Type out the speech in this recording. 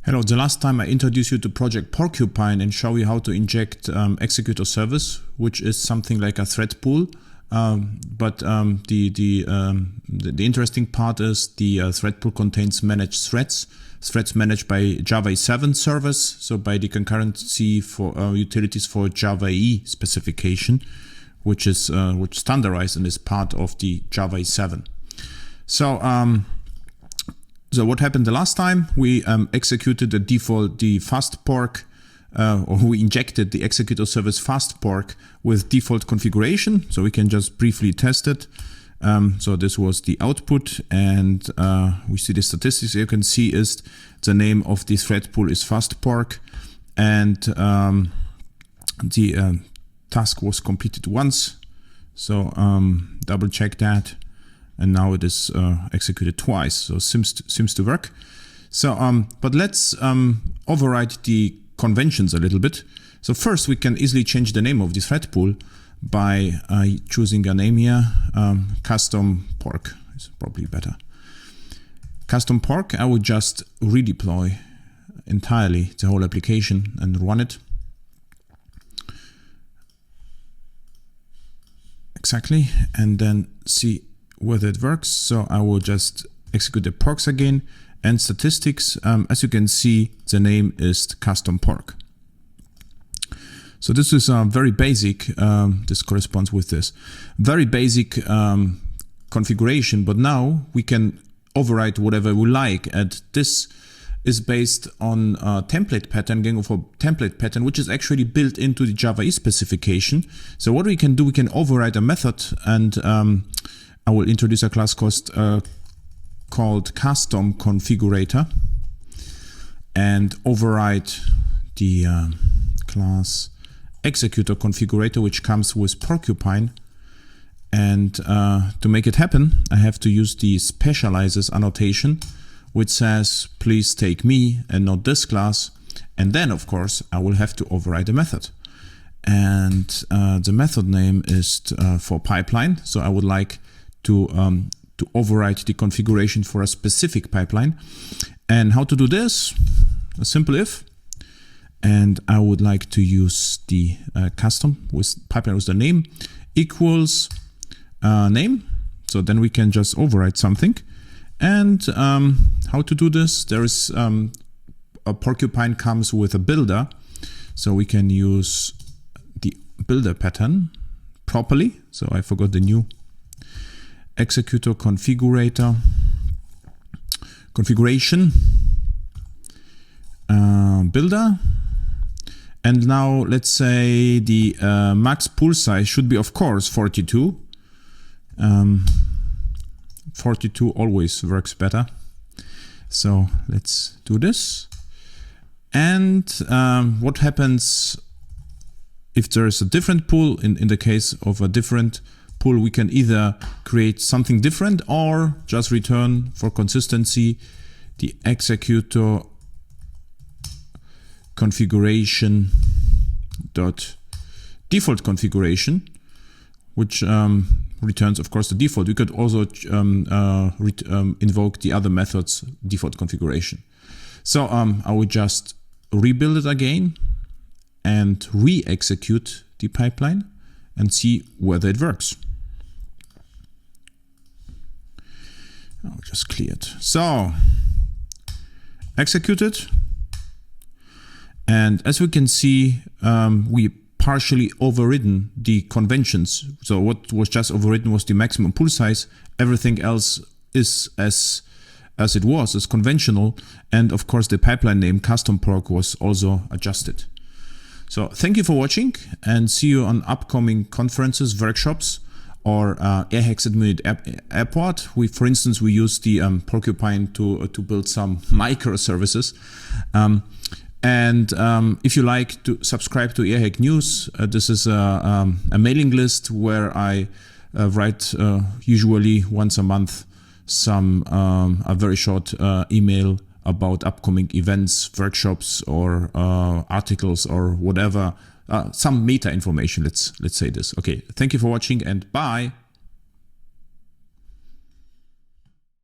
Hello, the last time I introduced you to project Porcupine and show you how to inject executor service, which is something like a thread pool. The interesting part is the thread pool contains managed threads managed by Java 7 servers, so by the concurrency for utilities for Java EE specification, which is standardized and is part of the Java 7. So what happened the last time? We executed the fast pork, or we injected the executor service fast pork with default configuration. So we can just briefly test it. So this was the output, and we see the statistics. You can see is the name of the thread pool is fast pork, and the task was completed once. So double check that. And now it is executed twice, so seems to work. So, but let's override the conventions a little bit. So first, we can easily change the name of the thread pool by choosing a name here. Custom pork is probably better. Custom pork. I would just redeploy entirely the whole application and run it. Exactly, and then see whether it works. So I will just execute the porks again, and statistics. As you can see, the name is custom pork. So this is very basic. This corresponds with this very basic configuration. But now we can override whatever we like, and this is based on a template pattern, gang of a template pattern, which is actually built into the Java EE specification. So what we can do, we can override a method, and I will introduce a class called custom configurator, and override the class executor configurator, which comes with Porcupine. And to make it happen, I have to use the specializes annotation, which says please take me and not this class. And then, of course, I will have to override the method. And the method name is for pipeline. So I would like to override the configuration for a specific pipeline. And how to do this? A simple if. And I would like to use the custom with pipeline with the name equals name. So then we can just override something. And how to do this? There is a Porcupine comes with a builder. So we can use the builder pattern properly. So I forgot the new executor configurator configuration builder. And now let's say the max pool size should be, of course, 42. 42 always works better. So let's do this. And what happens if there is a different pool? In the case of a different pool, we can either create something different or just return for consistency the executor configuration dot default configuration, which returns, of course, the default. We could also invoke the other method's default configuration. So I would just rebuild it again and re-execute the pipeline and see whether it works. I'll just clear it. So execute it. And as we can see, we partially overridden the conventions. So what was just overridden was the maximum pool size. Everything else is as it was, as conventional. And of course, the pipeline name custom pork was also adjusted. So thank you for watching, and see you on upcoming conferences, workshops, or AirHacks at Munich Airport. For instance, we use the Porcupine to build some microservices. And if you like to subscribe to AirHack News, this is a mailing list where I write usually once a month a very short email about upcoming events, workshops, or articles, or whatever, some meta information. Let's say this. Okay, thank you for watching, and bye.